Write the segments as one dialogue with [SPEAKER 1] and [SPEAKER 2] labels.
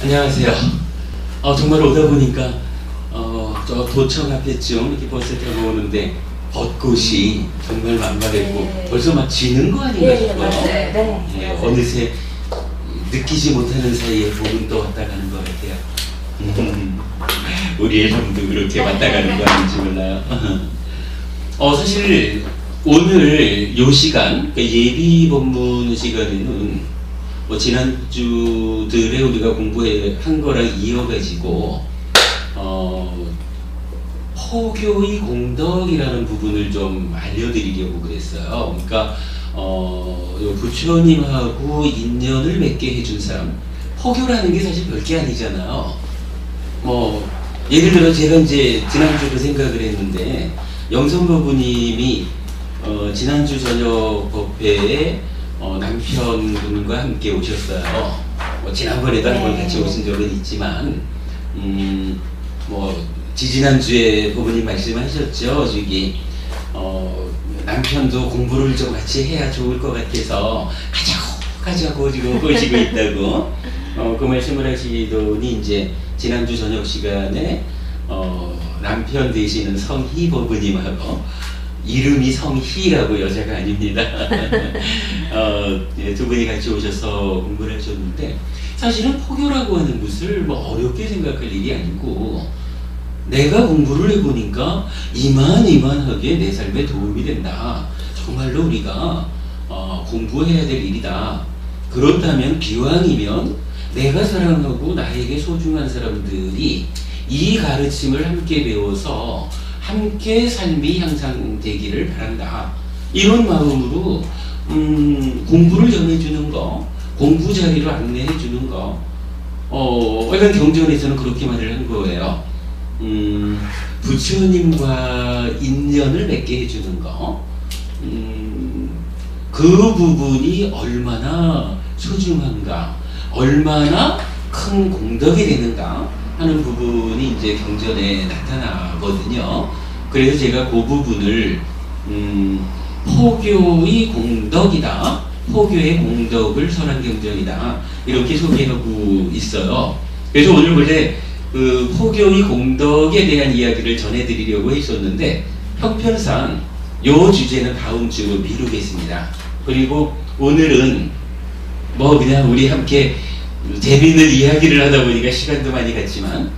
[SPEAKER 1] 안녕하세요. 정말 오다 보니까 저 도청 앞에쯤 이렇게 버스 타고 오는데 벚꽃이 정말 만발했고
[SPEAKER 2] 네.
[SPEAKER 1] 벌써 막 지는 거 아닌가
[SPEAKER 2] 네,
[SPEAKER 1] 싶어요.
[SPEAKER 2] 맞아요. 네.
[SPEAKER 1] 예, 어느새 느끼지 못하는 사이에 봄은 또 왔다 가는 것 같아요. 우리의 삶도 그렇게 왔다 가는 거 아닌지 몰라요. 사실 오늘 요 시간, 그 예비 법문 시간에는 지난주들에 우리가 공부한 거랑 이어가지고 포교의 공덕이라는 부분을 좀 알려드리려고 그랬어요. 그러니까 부처님하고 인연을 맺게 해준 사람, 포교라는 게 사실 별게 아니잖아요. 예를 들어 제가 이제 지난주도 생각을 했는데 영선법부님이 지난주 저녁 법회에 남편분과 함께 오셨어요. 지난번에도 한번 같이 오신 적은 있지만, 지지난주에 법부님 말씀하셨죠. 남편도 공부를 좀 같이 해야 좋을 것 같아서 가자고 지금 꼬시고 있다고. 그 말씀을 하시더니 이제 지난주 저녁 시간에 남편 되시는 성희 법부님하고 이름이 성희라고 여자가 아닙니다. 두 분이 같이 오셔서 공부를 하셨는데 사실은 포교라고 하는 것을 어렵게 생각할 일이 아니고 내가 공부를 해보니까 이만하게 내 삶에 도움이 된다. 정말로 우리가 공부해야 될 일이다. 그렇다면 기왕이면 내가 사랑하고 나에게 소중한 사람들이 이 가르침을 함께 배워서 함께 삶이 향상되기를 바란다. 이런 마음으로 공부를 전해주는 거, 공부 자리로 안내해주는 거, 이런 경전에서는 그렇게 말을 한 거예요. 부처님과 인연을 맺게 해주는 거, 그 부분이 얼마나 소중한가, 얼마나 큰 공덕이 되는가 하는 부분이 이제 경전에 나타나거든요. 그래서 제가 그 부분을 포교의 공덕이다, 포교의 공덕을 설한 경전이다, 이렇게 소개하고 있어요. 그래서 오늘 원래 그 포교의 공덕에 대한 이야기를 전해드리려고 했었는데 형편상 요 주제는 다음 주로 미루겠습니다. 그리고 오늘은 그냥 우리 함께 재미있는 이야기를 하다 보니까 시간도 많이 갔지만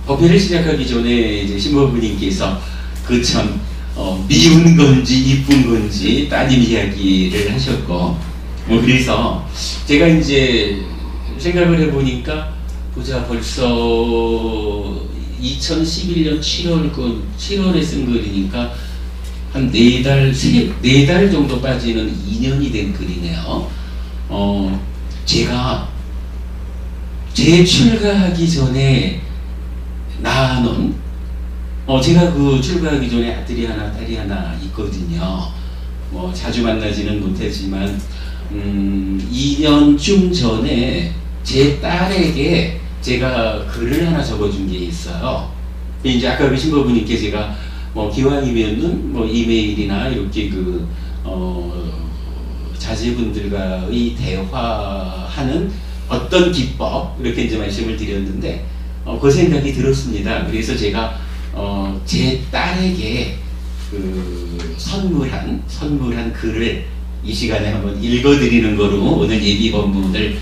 [SPEAKER 1] 법회를 시작하기 전에 이제 신부님께서 그 참 미운 건지 이쁜 건지 따님 이야기를 하셨고 그래서 제가 이제 생각을 해보니까 벌써 2011년 7월에 쓴 글이니까 한 4달 정도 빠지는 2년이 된 글이네요. 제가 출가하기 전에 낳아놓은 제가 그 출가하기 전에 아들이 하나 딸이 하나 있거든요. 자주 만나지는 못하지만 2년쯤 전에 제 딸에게 제가 글을 하나 적어준 게 있어요. 이제 아까 그 신부님께 제가 기왕이면은 이메일이나 이렇게 자제분들과의 대화하는 어떤 기법, 이렇게 이제 말씀을 드렸는데 그 생각이 들었습니다. 그래서 제가 제 딸에게 선물한 글을 이 시간에 한번 읽어드리는 거로 오늘 예비 법문을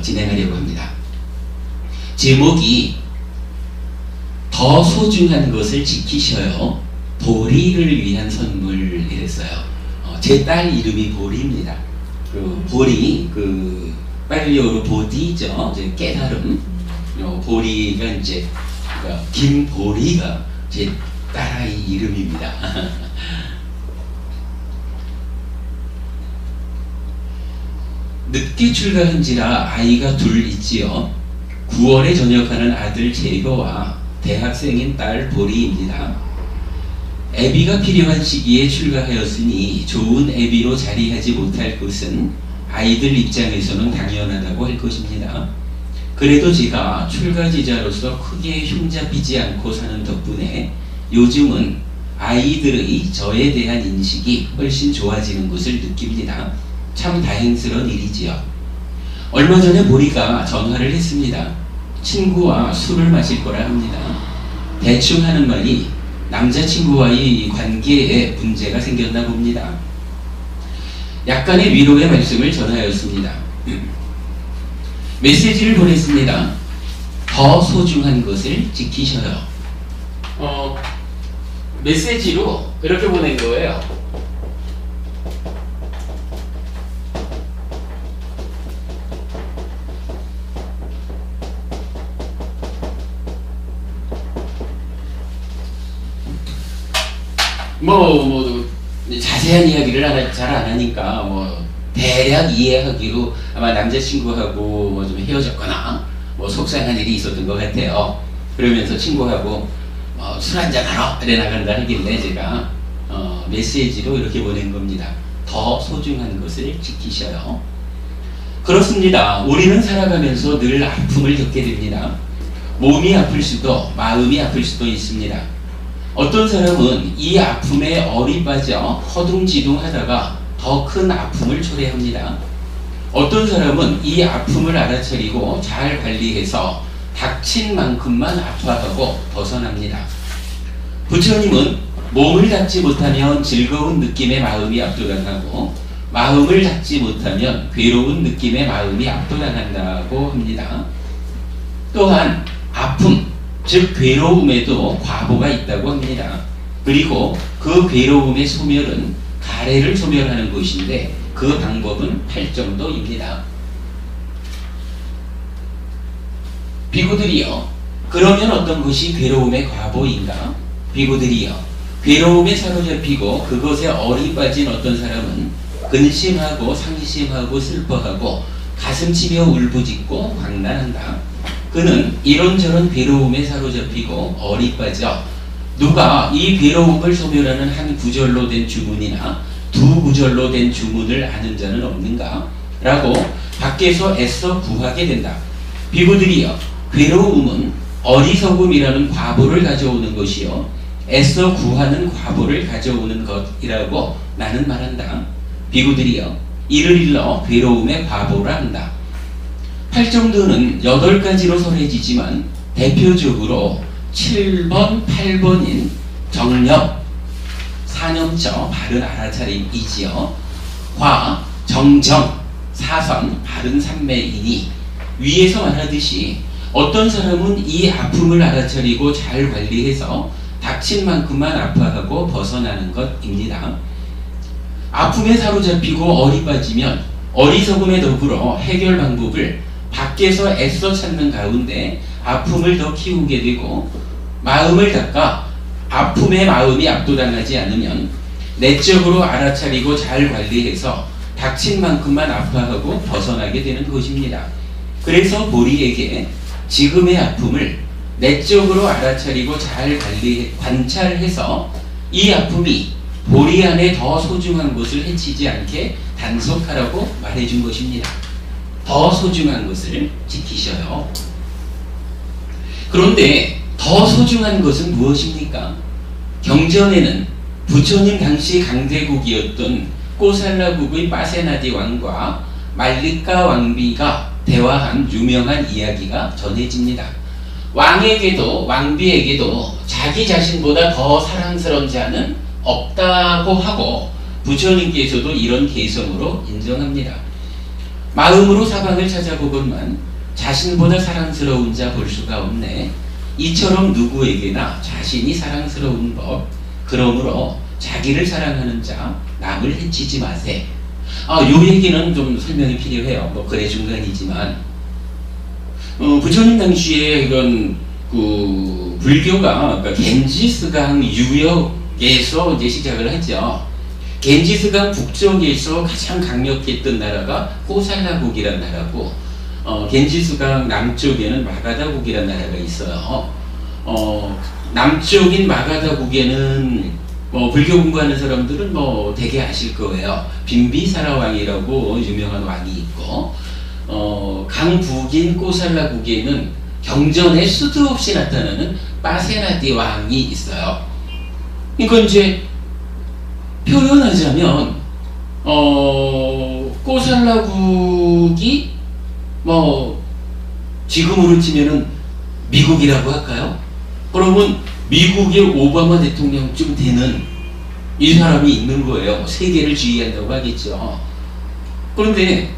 [SPEAKER 1] 진행하려고 합니다. 제목이 더 소중한 것을 지키셔요. 보리를 위한 선물 이랬어요. 제 딸 이름이 보리입니다. 보리, 빨리어로 보디죠. 깨달음. 보리가 이제 김보리가 제 딸아이 이름입니다. 늦게 출가한지라 아이가 둘 있지요. 9월에 전역하는 아들 재효와 대학생인 딸 보리입니다. 애비가 필요한 시기에 출가하였으니 좋은 애비로 자리하지 못할 것은 아이들 입장에서는 당연하다고 할 것입니다. 그래도 제가 출가지자로서 크게 흉잡히지 않고 사는 덕분에 요즘은 아이들의 저에 대한 인식이 훨씬 좋아지는 것을 느낍니다. 참 다행스러운 일이지요. 얼마 전에 보리가 전화를 했습니다. 친구와 술을 마실 거라 합니다. 대충 하는 말이 남자친구와의 관계에 문제가 생겼나 봅니다. 약간의 위로의 말씀을 전하였습니다. 메시지를 보냈습니다. 더 소중한 것을 지키셔요. 메시지로 이렇게 보낸 거예요. 자세한 이야기를 잘 안 하니까 대략 이해하기로 아마 남자친구하고 좀 헤어졌거나 속상한 일이 있었던 것 같아요. 그러면서 친구하고 술 한잔 하러 이래 나간다 하길래 제가 메시지로 이렇게 보낸 겁니다. 더 소중한 것을 지키셔요. 그렇습니다. 우리는 살아가면서 늘 아픔을 겪게 됩니다. 몸이 아플 수도 마음이 아플 수도 있습니다. 어떤 사람은 이 아픔에 얼이 빠져 허둥지둥하다가 더 큰 아픔을 초래합니다. 어떤 사람은 이 아픔을 알아차리고 잘 관리해서 닥친 만큼만 아파하고 벗어납니다. 부처님은 몸을 닦지 못하면 즐거운 느낌의 마음이 압도당하고 마음을 닦지 못하면 괴로운 느낌의 마음이 압도당한다고 합니다. 또한 아픔, 즉 괴로움에도 과보가 있다고 합니다. 그리고 그 괴로움의 소멸은 가래를 소멸하는 것인데 그 방법은 8정도입니다. 비구들이여, 그러면 어떤 것이 괴로움의 과보인가? 비구들이여, 괴로움에 사로잡히고 그것에 얼이 빠진 어떤 사람은 근심하고 상심하고 슬퍼하고 가슴치며 울부짖고 광란한다. 그는 이런저런 괴로움에 사로잡히고 얼이 빠져 누가 이 괴로움을 소멸하는 한 구절로 된 주문이나 두 구절로 된 주문을 아는 자는 없는가? 라고 밖에서 애써 구하게 된다. 비구들이여, 괴로움은 어리석음이라는 과보를 가져오는 것이요 애써 구하는 과보를 가져오는 것이라고 나는 말한다. 비구들이여, 이를 일러 괴로움의 과보라 한다. 8정도는 8가지로 설해지지만 대표적으로 7번, 8번인 정력, 사념처, 바른 알아차림이지요. 화, 정정, 사선, 바른 삼매이니 위에서 말하듯이 어떤 사람은 이 아픔을 알아차리고 잘 관리해서 닥친 만큼만 아파하고 벗어나는 것입니다. 아픔에 사로잡히고 얼이 빠지면 어리석음에 더불어 해결 방법을 밖에서 애써 찾는 가운데 아픔을 더 키우게 되고 마음을 닦아 아픔의 마음이 압도당하지 않으면 내적으로 알아차리고 잘 관리해서 닥친 만큼만 아파하고 벗어나게 되는 것입니다. 그래서 보리에게 지금의 아픔을 내적으로 알아차리고 잘 관찰해서 이 아픔이 보리 안에 더 소중한 것을 해치지 않게 단속하라고 말해준 것입니다. 더 소중한 것을 지키셔요. 그런데 더 소중한 것은 무엇입니까? 경전에는 부처님 당시 강대국이었던 꼬살라국의 빠세나디 왕과 말리카 왕비가 대화한 유명한 이야기가 전해집니다. 왕에게도 왕비에게도 자기 자신보다 더 사랑스러운 자는 없다고 하고 부처님께서도 이런 개성으로 인정합니다. 마음으로 사방을 찾아보건만 자신보다 사랑스러운 자 볼 수가 없네. 이처럼 누구에게나 자신이 사랑스러운 법. 그러므로 자기를 사랑하는 자 남을 해치지 마세. 요 얘기는 좀 설명이 필요해요. 그래 중간이지만 부처님 당시에 이런 불교가 그러니까 겐지스강 유역에서 이제 시작을 했죠. 겐지스강 북쪽에서 가장 강력했던 나라가 꼬살라국이라는 나라고 겐지스강 남쪽에는 마가다국이라는 나라가 있어요. 남쪽인 마가다국에는 불교 공부하는 사람들은 되게 아실 거예요. 빈비사라 왕이라고 유명한 왕이 있고 강북인 꼬살라국에는 경전에 수도 없이 나타나는 빠세나디 왕이 있어요. 그러니까 이제 표현하자면 꼬살라국이 지금으로 치면은 미국이라고 할까요? 그러면 미국의 오바마 대통령쯤 되는 이 사람이 있는 거예요. 세계를 지휘한다고 하겠죠. 그런데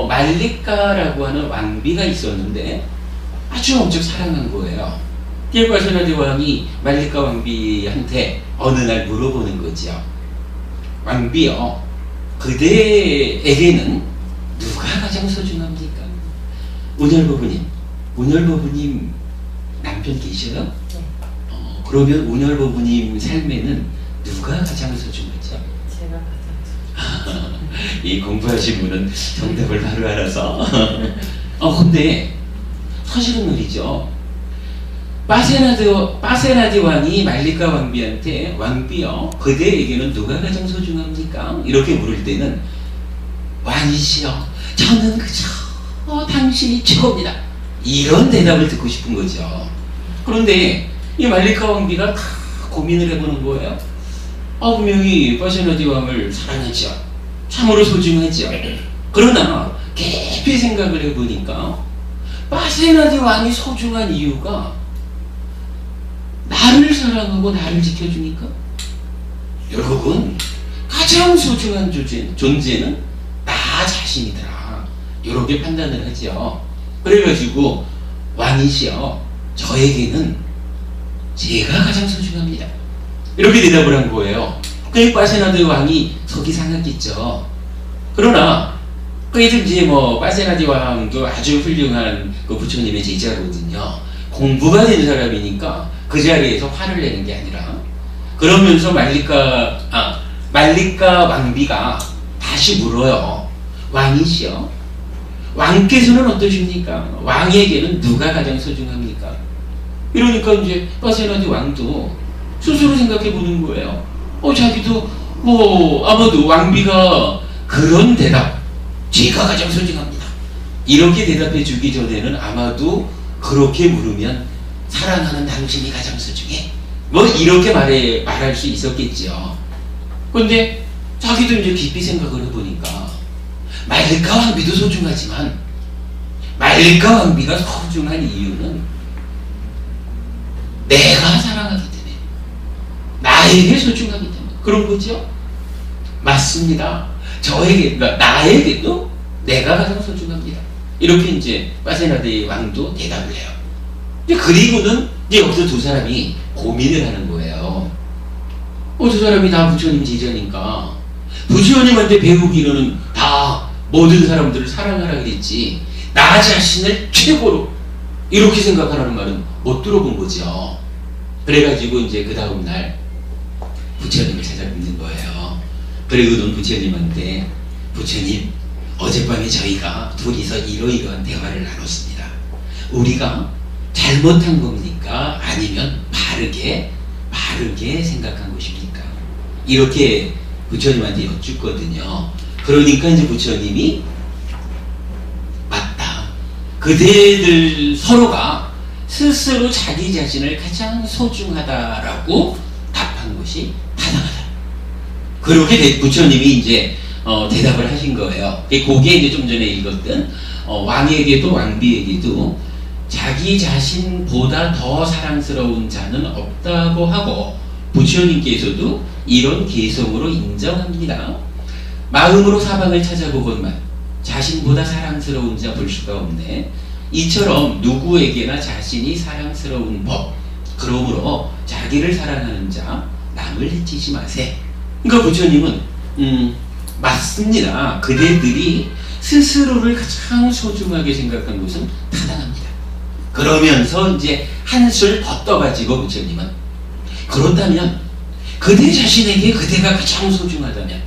[SPEAKER 1] 말리카라고 하는 왕비가 있었는데 아주 엄청 사랑한 거예요. 바세나데 왕이 말리카 왕비한테 어느 날 물어보는 거죠. 왕비요, 그대에게는 누가 가장 소중합니까? 운열버부님 남편 계셔요?
[SPEAKER 2] 네.
[SPEAKER 1] 그러면 운열버부님 삶에는 누가 가장 소중하죠?
[SPEAKER 2] 제가 가장
[SPEAKER 1] 이 공부하신 분은 정답을 바로 알아서. 근데 사실은 말이죠. 바세나데 왕이 말리카 왕비한테 왕비요, 그대에게는 누가 가장 소중합니까? 이렇게 물을 때는 왕이시여, 저는 그저 당신이 최고입니다, 이런 대답을 듣고 싶은 거죠. 그런데 이 말리카 왕비가 다 고민을 해보는 거예요. 분명히 바세나데 왕을 사랑하죠. 참으로 소중하죠. 그러나 깊이 생각을 해보니까 바세나데 왕이 소중한 이유가 나를 사랑하고 나를 지켜주니까. 결국은 가장 소중한 존재는 나 자신이더라, 이렇게 판단을 하죠. 그래가지고 왕이시여, 저에게는 제가 가장 소중합니다, 이렇게 대답을 한 거예요. 그 바세나데 왕이 속이 상했겠죠. 그러나 그래도 이제 바세나데 왕도 아주 훌륭한 그 부처님의 제자거든요. 공부가 된 사람이니까 그 자리에서 화를 내는 게 아니라, 그러면서 말리카 왕비가 다시 물어요. 왕이시여, 왕께서는 어떠십니까? 왕에게는 누가 가장 소중합니까? 이러니까 이제 바세나데 왕도 스스로 생각해 보는 거예요. 자기도 아마도 왕비가 그런 대답, 제가 가장 소중합니다, 이렇게 대답해 주기 전에는 아마도 그렇게 물으면 사랑하는 당신이 가장 소중해, 이렇게 말할 수 있었겠죠. 그런데 자기도 이제 깊이 생각을 해보니까 말리카 왕비도 소중하지만 말리카 왕비가 소중한 이유는 내가 사랑하기 때문에, 나에게 소중하기 때문에 그런 거죠. 맞습니다. 나에게도 내가 가장 소중합니다, 이렇게 이제 바세나데 왕도 대답을 해요. 그리고는 이제 여기서 두 사람이 고민을 하는 거예요. 두 사람이 다 부처님 제자니까 부처님한테 배우기로는 다 모든 사람들을 사랑하라 그랬지, 나 자신을 최고로 이렇게 생각하라는 말은 못 들어본 거죠. 그래가지고 이제 그 다음날 부처님을 찾아뵙는 거예요. 그리고는 부처님한테, 부처님, 어젯밤에 저희가 둘이서 이러이러한 대화를 나눴습니다. 우리가 잘못한 겁니까? 아니면 바르게 생각한 것입니까? 이렇게 부처님한테 여쭙거든요. 그러니까 이제 부처님이 맞다, 그대들 서로가 스스로 자기 자신을 가장 소중하다라고 답한 것이 타당하다, 그렇게 부처님이 이제 대답을 하신 거예요. 그게 이제 좀 전에 읽었던 왕에게도 왕비에게도 자기 자신보다 더 사랑스러운 자는 없다고 하고, 부처님께서도 이런 개성으로 인정합니다. 마음으로 사방을 찾아보건만 자신보다 사랑스러운 자 볼 수가 없네. 이처럼 누구에게나 자신이 사랑스러운 법, 그러므로 자기를 사랑하는 자 남을 해치지 마세. 그러니까 부처님은 맞습니다. 그대들이 스스로를 가장 소중하게 생각한 것은 타당합니다. 그러면서 이제 한술 더 떠가지고 부처님은, 그렇다면 그대 자신에게 그대가 가장 소중하다면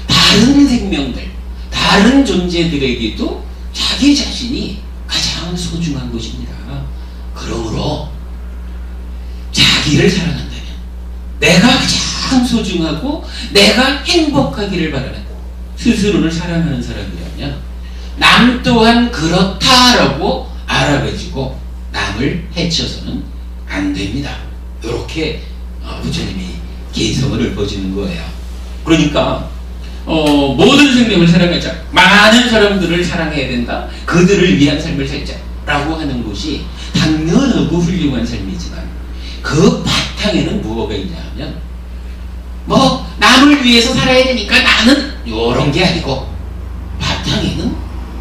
[SPEAKER 1] 다른 생명들, 다른 존재들에게도 자기 자신이 가장 소중한 것입니다. 그러므로 자기를 사랑한다면, 내가 가장 소중하고 내가 행복하기를 바라는 스스로를 사랑하는 사람이라면 남 또한 그렇다라고 알아가지고 남을 해쳐서는 안 됩니다. 이렇게 부처님이 개성을 읊어주는 거예요. 그러니까 모든 생명을 사랑하자, 많은 사람들을 사랑해야 된다, 그들을 위한 삶을 살자, 라고 하는 것이 당연하고 훌륭한 삶이지만 그 바탕에는 무엇가 있냐 하면 뭐 남을 위해서 살아야 되니까 나는 요런 게 아니고 바탕에는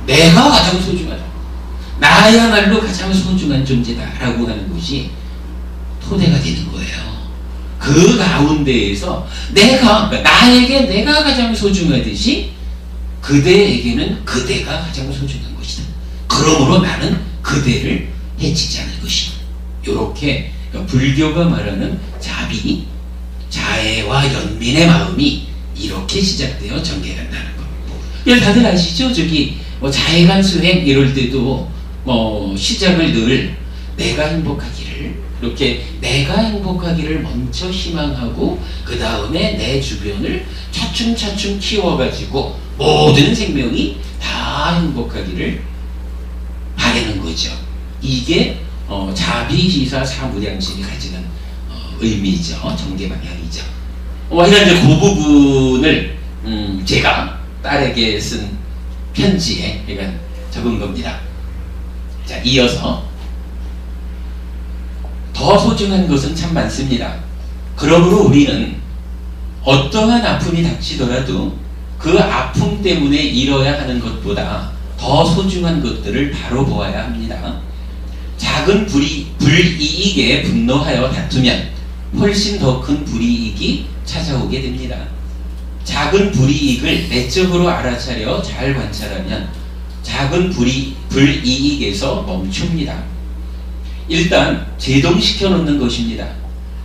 [SPEAKER 1] 내가 가장 소중하다, 나야말로 가장 소중한 존재다 라고 하는 것이 토대가 되는 거예요. 그 가운데에서 나에게 내가 가장 소중하듯이 그대에게는 그대가 가장 소중한 것이다. 그러므로 나는 그대를 해치지 않을 것이다. 이렇게 불교가 말하는 자비, 자애와 연민의 마음이 이렇게 시작되어 전개된다는 거. 다들 아시죠? 저기 뭐 자애관 수행 이럴 때도 시작을 늘 내가 행복하기를, 이렇게 내가 행복하기를 먼저 희망하고 그 다음에 내 주변을 차츰차츰 키워가지고 모든 생명이 다 행복하기를 바라는 거죠. 이게 자비시사 사무량심이 가지는 의미죠. 전개 방향이죠. 이런 그 부분을 제가 딸에게 쓴 편지에 적은 겁니다. 자, 이어서 더 소중한 것은 참 많습니다. 그러므로 우리는 어떠한 아픔이 닥치더라도 그 아픔 때문에 잃어야 하는 것보다 더 소중한 것들을 바로 보아야 합니다. 작은 불이익에 분노하여 다투면 훨씬 더 큰 불이익이 찾아오게 됩니다. 작은 불이익을 내적으로 알아차려 잘 관찰하면 작은 불이익에서 멈춥니다. 일단 제동시켜 놓는 것입니다.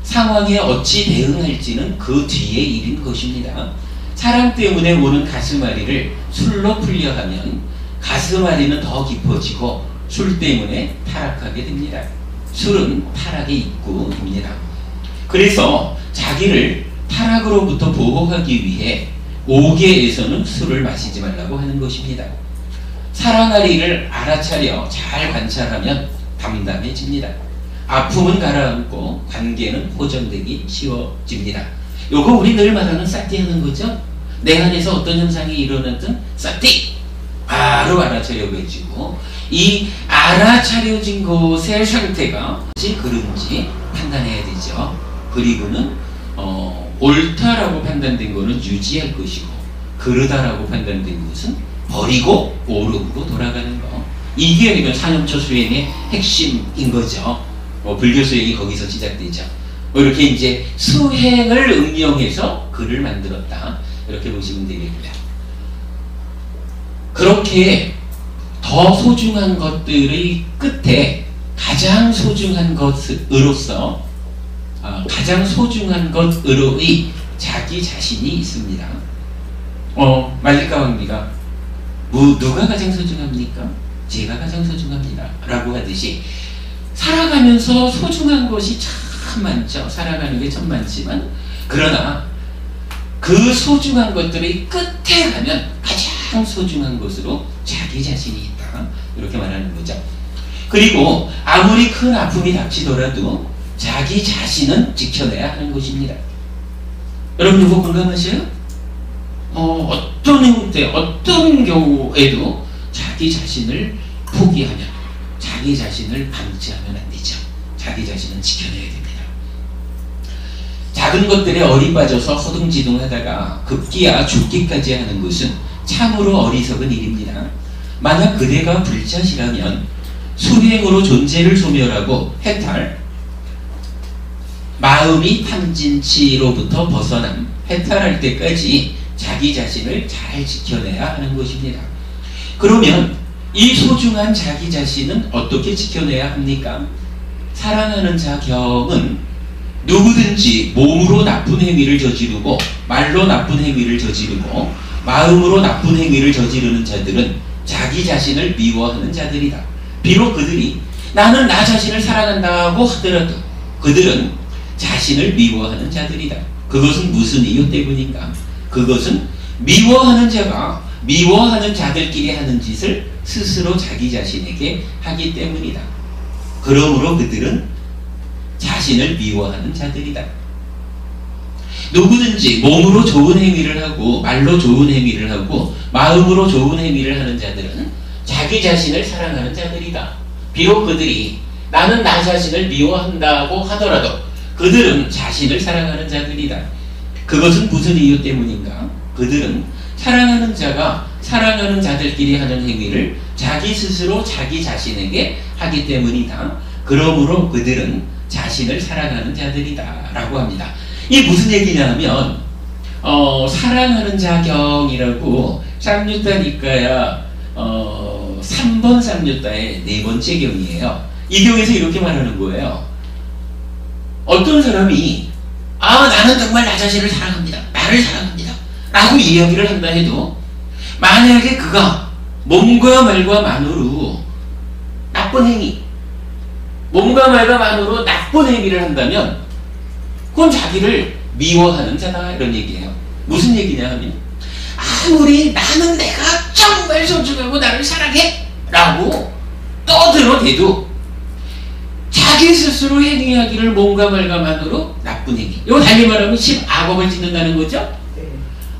[SPEAKER 1] 상황에 어찌 대응할지는 그 뒤의 일인 것입니다. 사랑 때문에 오는 가슴앓이를 술로 풀려 하면 가슴앓이는 더 깊어지고 술 때문에 타락하게 됩니다. 술은 타락의 입구입니다. 그래서 자기를 타락으로부터 보호하기 위해 5계에서는 술을 마시지 말라고 하는 것입니다. 사랑할 일을 알아차려 잘 관찰하면 담담해집니다. 아픔은 가라앉고 관계는 호전되기 쉬워집니다. 요거 우리 늘 말하는 싸띠하는 거죠. 내 안에서 어떤 현상이 일어나든 싸띠 바로 알아차려고 해주고, 이 알아차려진 것의 상태가 그런지 판단해야 되죠. 그리고는 옳다라고 판단된 것은 유지할 것이고, 그르다라고 판단된 것은 버리고 오름으로 돌아가는 거. 이게 그러면 사념처 수행의 핵심인 거죠. 불교 수행이 거기서 시작되죠. 이렇게 이제 수행을 응용해서 글을 만들었다, 이렇게 보시면 되겠고요. 그렇게 더 소중한 것들의 끝에 가장 소중한 것으로서 가장 소중한 것으로의 자기 자신이 있습니다. 말릴까왕비가 누가 가장 소중합니까? 제가 가장 소중합니다 라고 하듯이 살아가면서 소중한 것이 참 많죠. 살아가는 게 참 많지만, 그러나 그 소중한 것들의 끝에 가면 가장 소중한 것으로 자기 자신이 있다, 이렇게 말하는 거죠. 그리고 아무리 큰 아픔이 닥치더라도 자기 자신은 지켜내야 하는 것입니다. 여러분 이거 공감하셔요? 어떤 경우에도 자기 자신을 포기하면, 자기 자신을 방치하면 안 되죠. 자기 자신은 지켜내야 됩니다. 작은 것들에 어리빠져서 허둥지둥하다가 급기야 죽기까지 하는 것은 참으로 어리석은 일입니다. 만약 그대가 불자시라면 수행으로 존재를 소멸하고 해탈, 마음이 탐진치로부터 벗어남, 해탈할 때까지 자기 자신을 잘 지켜내야 하는 것입니다. 그러면 이 소중한 자기 자신은 어떻게 지켜내야 합니까? 사랑하는 자 경은 누구든지 몸으로 나쁜 행위를 저지르고 말로 나쁜 행위를 저지르고 마음으로 나쁜 행위를 저지르는 자들은 자기 자신을 미워하는 자들이다. 비록 그들이 나는 나 자신을 사랑한다고 하더라도 그들은 자신을 미워하는 자들이다. 그것은 무슨 이유 때문인가? 그것은 미워하는 자가 미워하는 자들끼리 하는 짓을 스스로 자기 자신에게 하기 때문이다. 그러므로 그들은 자신을 미워하는 자들이다. 누구든지 몸으로 좋은 행위를 하고 말로 좋은 행위를 하고 마음으로 좋은 행위를 하는 자들은 자기 자신을 사랑하는 자들이다.
[SPEAKER 3] 비록 그들이 나는 나 자신을 미워한다고 하더라도 그들은 자신을 사랑하는 자들이다. 그것은 무슨 이유 때문인가? 그들은 사랑하는 자가 사랑하는 자들끼리 하는 행위를 자기 스스로 자기 자신에게 하기 때문이다. 그러므로 그들은 자신을 사랑하는 자들이다 라고 합니다. 이게 무슨 얘기냐 하면 사랑하는 자경이라고 쌍유타 니까야 3번 쌍유타의 네 번째 경이에요. 이 경에서 이렇게 말하는 거예요. 어떤 사람이 나는 정말 나 자신을 사랑합니다. 나를 사랑합니다. 라고 이야기를 한다 해도 만약에 그가 몸과 말과 만으로 나쁜 행위, 몸과 말과 만으로 나쁜 행위를 한다면 그건 자기를 미워하는 자다 이런 얘기예요. 무슨 얘기냐 하면 아무리 나는 내가 정말 소중하고 나를 사랑해 라고 떠들어대도 자기 스스로 행위하기를 몸과 말과 만으로 나쁜 행위, 이거 달리 말하면 10악업을 짓는다는 거죠.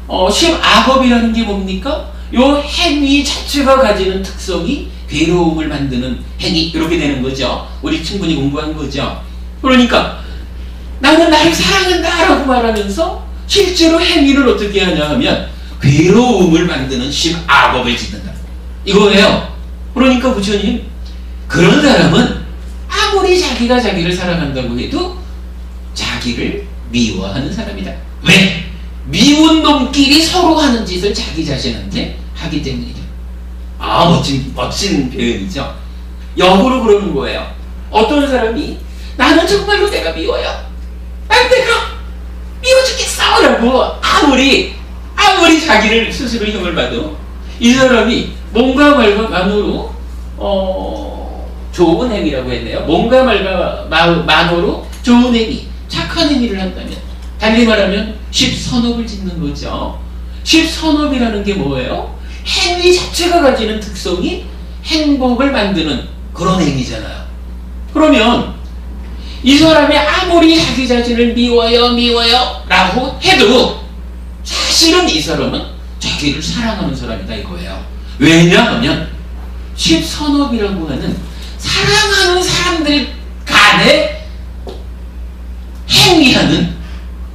[SPEAKER 3] 10악업이라는 게 뭡니까? 요 행위 자체가 가지는 특성이 괴로움을 만드는 행위, 이렇게 되는 거죠. 우리 충분히 공부한 거죠. 그러니까 나는 나를 사랑한다 라고 말하면서 실제로 행위를 어떻게 하냐 하면 괴로움을 만드는 10악업을 짓는다 이거예요. 그러니까 부처님, 그런 사람은 아무리 자기가 자기를 사랑한다고 해도 자기를 미워하는 사람이다. 왜? 미운 놈끼리 서로 하는 짓을 자기 자신한테 하기 때문이다. 멋진 표현이죠. 역으로 그러는 거예요. 어떤 사람이 나는 정말로 내가 미워요. 내가 미워 죽겠어 라고 아무리 자기를 스스로 힘을 봐도 이 사람이 몸과 말과 만으로 좋은 행위라고 했네요. 몸과 말과 만으로 좋은 행위, 착한 행위를 한다면, 달리 말하면 10선업을 짓는 거죠. 10선업이라는 게 뭐예요? 행위 자체가 가지는 특성이 행복을 만드는 그런 행위잖아요. 그러면 이 사람이 아무리 자기 자신을 미워요 라고 해도 사실은 이 사람은 자기를 사랑하는 사람이다 이거예요. 왜냐하면 10선업이라고 하는 사랑하는 사람들 간에 행위하는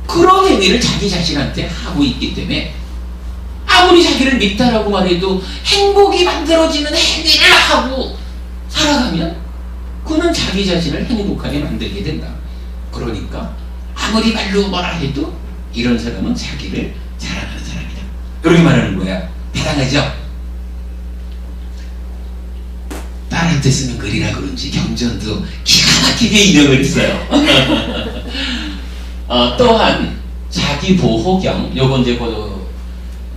[SPEAKER 3] 그런 행위를 자기 자신한테 하고 있기 때문에 아무리 자기를 믿다라고 말해도 행복이 만들어지는 행위를 하고 살아가면 그는 자기 자신을 행복하게 만들게 된다. 그러니까 아무리 말로 뭐라 해도 이런 사람은 자기를 사랑하는 사람이다. 그렇게 말하는 거야. 대단하죠? 딸한테 쓰는 글이라 그런지 경전도 기가 막히게 인용을 했어요. 또한 자기보호경, 요건 이제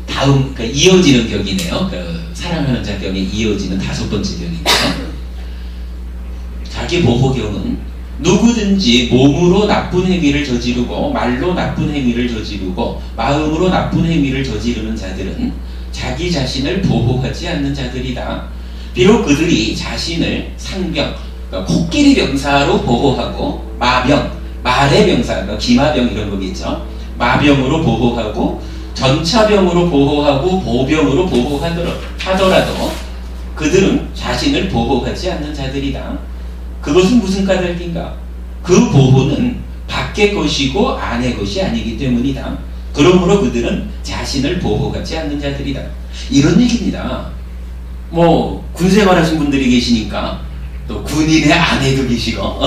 [SPEAKER 3] 다음 이어지는 격이네요. 사랑하는 자경에 이어지는 5번째 격이네요. 자기보호경은 누구든지 몸으로 나쁜 행위를 저지르고 말로 나쁜 행위를 저지르고 마음으로 나쁜 행위를 저지르는 자들은 자기 자신을 보호하지 않는 자들이다. 비록 그들이 자신을 상병, 그러니까 코끼리 병사로 보호하고 마병, 말의 병사, 그러니까 기마병 이런 거겠죠. 마병으로 보호하고 전차병으로 보호하고 보병으로 보호하더라도 그들은 자신을 보호하지 않는 자들이다. 그것은 무슨 까닭인가? 그 보호는 밖의 것이고 안의 것이 아니기 때문이다. 그러므로 그들은 자신을 보호하지 않는 자들이다. 이런 얘기입니다. 군생활 하신 분들이 계시니까 또 군인의 아내도 계시고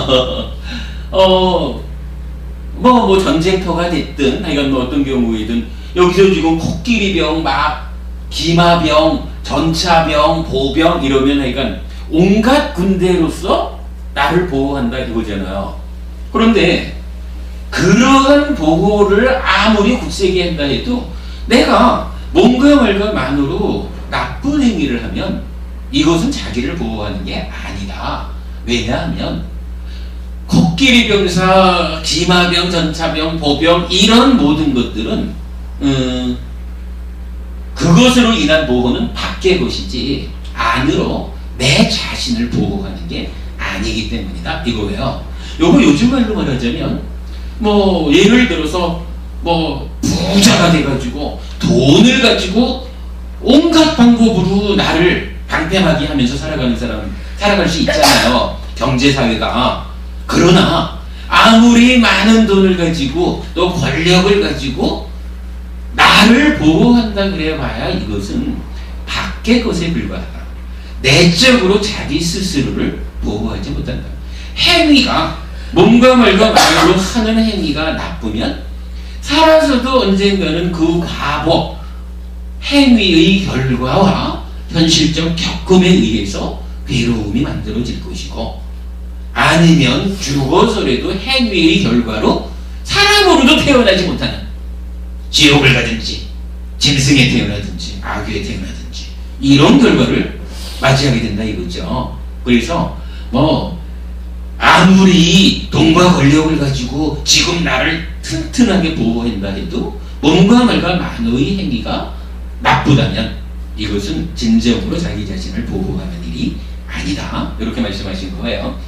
[SPEAKER 3] 전쟁터가 됐든 하여간 어떤 경우이든 여기서 지금 코끼리병, 기마병, 전차병, 보병 이러면 하여간 온갖 군대로서 나를 보호한다 이거잖아요. 그런데 그러한 보호를 아무리 굳세게 한다 해도 내가 몸과 말과 만으로 나쁜 행위를 하면 이것은 자기를 보호하는 게 아니다. 왜냐하면 코끼리 병사, 기마병, 전차병, 보병 이런 모든 것들은 그것으로 인한 보호는 밖의 것이지 안으로 내 자신을 보호하는 게 아니기 때문이다 이거예요. 요거 요즘 말로 말하자면 예를 들어서 부자가 돼가지고 돈을 가지고 온갖 방법으로 나를 방패막이 하면서 살아가는 사람 살아갈 수 있잖아요. 경제사회가. 그러나 아무리 많은 돈을 가지고 또 권력을 가지고 나를 보호한다 그래 봐야 이것은 밖의 것에 불과하다. 내적으로 자기 스스로를 보호하지 못한다. 행위가 몸과 말과 마음으로 하는 행위가 나쁘면 살아서도 언젠가는 그 과거 행위의 결과와 현실적 겪음에 의해서 괴로움이 만들어질 것이고, 아니면 죽어서라도 행위의 결과로 사람으로도 태어나지 못하는 지옥을 가든지 짐승에 태어나든지 악귀에 태어나든지 이런 결과를 맞이하게 된다 이거죠. 그래서 아무리 돈과 권력을 가지고 지금 나를 튼튼하게 보호한다 해도 몸과 말과 만의 행위가 나쁘다면 이것은 진정으로 자기 자신을 보호하는 일이 아니다. 이렇게 말씀하신 거예요.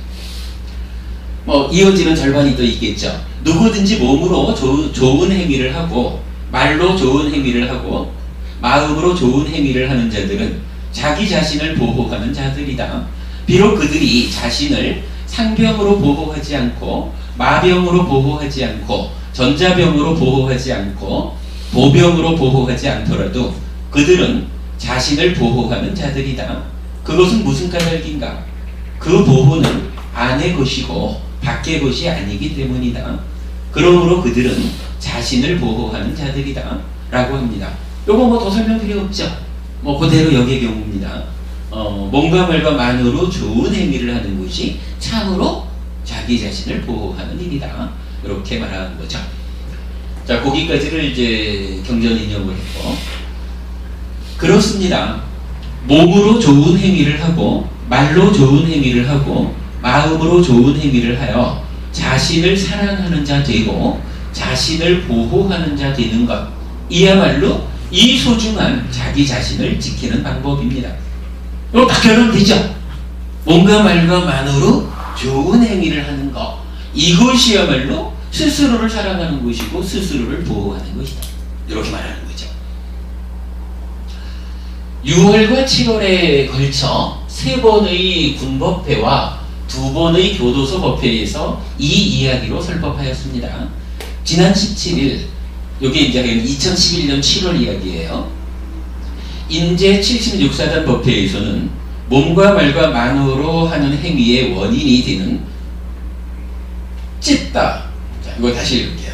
[SPEAKER 3] 이어지는 절반이 또 있겠죠. 누구든지 몸으로 좋은 행위를 하고 말로 좋은 행위를 하고 마음으로 좋은 행위를 하는 자들은 자기 자신을 보호하는 자들이다. 비록 그들이 자신을 상병으로 보호하지 않고 마병으로 보호하지 않고 전자병으로 보호하지 않고 보병으로 보호하지 않더라도 그들은 자신을 보호하는 자들이다. 그것은 무슨 까닭인가? 그 보호는 안의 것이고 밖의 것이 아니기 때문이다. 그러므로 그들은 자신을 보호하는 자들이다 라고 합니다. 요거 더 설명 필요 없죠. 그대로 역의 경우입니다. 몸과 말과 만으로 좋은 행위를 하는 것이 참으로 자기 자신을 보호하는 일이다. 이렇게 말하는 거죠. 자, 거기까지를 이제 경전 인용을 했고, 그렇습니다. 몸으로 좋은 행위를 하고 말로 좋은 행위를 하고 마음으로 좋은 행위를 하여 자신을 사랑하는 자 되고 자신을 보호하는 자 되는 것, 이야말로 이 소중한 자기 자신을 지키는 방법입니다. 이거 딱 결론되죠? 몸과 말과 만으로 좋은 행위를 하는 것, 이것이야말로 스스로를 사랑하는 것이고 스스로를 보호하는 것이다. 이렇게 말하는 거죠. 6월과 7월에 걸쳐 3번의 군법회와 2번의 교도소 법회에서 이 이야기로 설법하였습니다. 지난 17일, 이게 이제 2011년 7월 이야기예요. 인제 76사단 법회에서는 몸과 말과 만으로 하는 행위의 원인이 되는 찢다. 자, 이거 다시 읽을게요.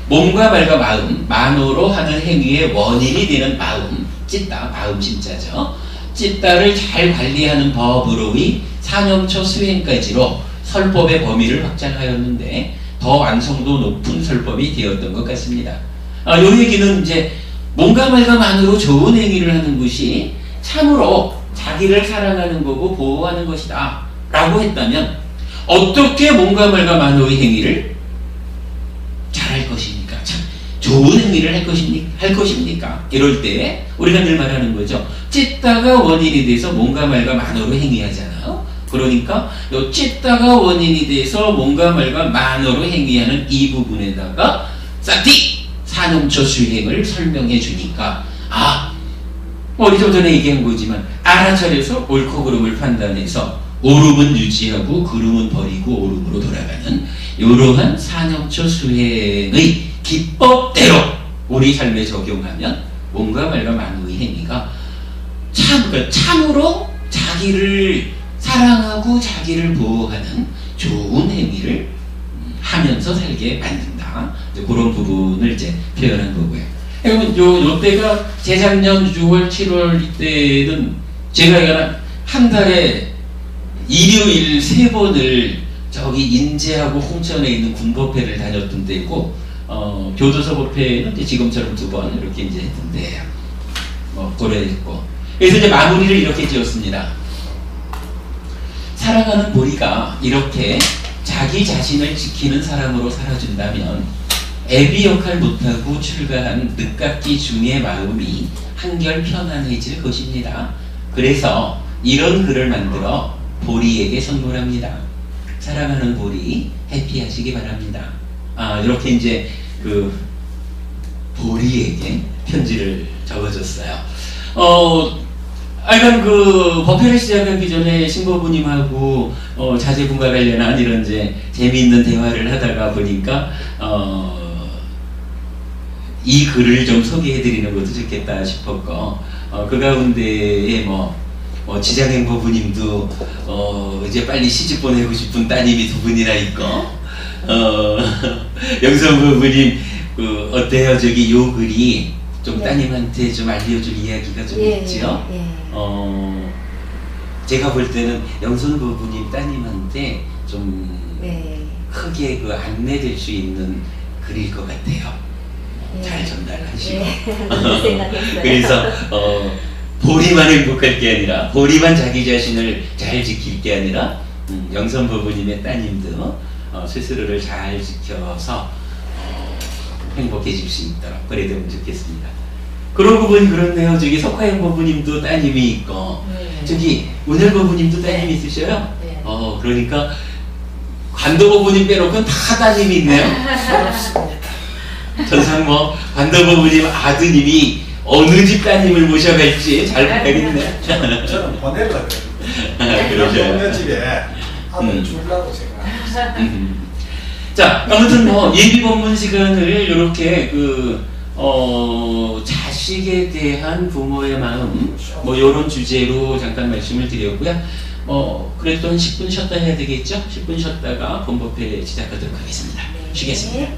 [SPEAKER 3] 몸과 말과 마음, 만으로 하는 행위의 원인이 되는 마음, 찢다, 마음 진짜죠. 찢다를 잘 관리하는 법으로의 사념처 수행까지로 설법의 범위를 확장하였는데 더 완성도 높은 설법이 되었던 것 같습니다. 이 얘기는 이제 몸과 말과 만으로 좋은 행위를 하는 것이 참으로 자기를 사랑하는 거고 보호하는 것이다 라고 했다면 어떻게 몸과 말과 만으로의 행위를 잘할 것입니까? 참 좋은 행위를 할 것입니까? 이럴 때 우리가 늘 말하는 거죠. 찢다가 원인이 돼서 몸과 말과 만으로 행위하잖아요. 그러니까 요 찢다가 원인이 돼서 몸과 말과 만으로 행위하는 이 부분에다가 싹디 사념처 수행을 설명해 주니까 우리 좀 전에 얘기한 거지만 알아차려서 옳고 그름을 판단해서 옳음은 유지하고 그름은 버리고 옳음으로 돌아가는 이러한 사념처 수행의 기법대로 우리 삶에 적용하면 몸과 말과 만의 행위가 참으로 자기를 사랑하고 자기를 보호하는 좋은 행위를 하면서 살게 만든다. 그런 부분을 이제 표현한 거고요. 여러분, 요 때가 재작년 6월, 7월 이때는 제가 한 달에 일요일 3번을 저기 인제하고 홍천에 있는 군법회를 다녔던 때고, 교도소 법회는 이제 지금처럼 2번 이렇게 이제 했던 때예요. 고려했고. 그래서 이제 마무리를 이렇게 지었습니다. 사랑하는 보리가 이렇게 자기 자신을 지키는 사람으로 살아준다면 애비 역할 못하고 출가한 늦깎이 중의 마음이 한결 편안해질 것입니다. 그래서 이런 글을 만들어 보리에게 선물합니다. 사랑하는 보리, 해피하시기 바랍니다. 이렇게 이제 보리에게 편지를 적어줬어요.
[SPEAKER 1] 그럼 그 법회를 시작하기 전에 신부님하고 자제분과 관련한 이런 이제 재미있는 대화를 하다가 보니까 이 글을 좀 소개해드리는 것도 좋겠다 싶었고 그 가운데에 지장행보부님도 이제 빨리 시집 보내고 싶은 따님이 두 분이나 있고 영선부부님 어때요? 저기 요 글이 좀 따님한테 좀 알려줄 이야기가 좀 있죠? 제가 볼 때는 영선부부님 따님한테 좀 크게 그 안내될 수 있는 글일 것 같아요. 잘 전달하시고 그래서 보리만 행복할 게 아니라 보리만 자기 자신을 잘 지킬 게 아니라 영선부부님의 따님도 스스로를 잘 지켜서 행복해질 수 있도록 그래 되면 좋겠습니다. 그러고 보니 그렇네요. 저기 석화행부부님도 따님이 있고 저기 운혈부부님도 따님이 있으셔요? 그러니까 관도부부님 빼놓고는 다 따님이 있네요. 전상 관도부부님 아드님이 어느 집 따님을 모셔갈지 잘 모르겠네.
[SPEAKER 4] 저는 보내려고
[SPEAKER 1] 그러죠.
[SPEAKER 4] 어느 집에 아들 주려고 생각합니다.
[SPEAKER 1] 자, 아무튼 예비 법문 시간을 이렇게 자식에 대한 부모의 마음 이런 주제로 잠깐 말씀을 드렸고요. 그래도 한 10분 쉬었다 해야 되겠죠? 10분 쉬었다가 본법회 시작하도록 하겠습니다. 쉬겠습니다.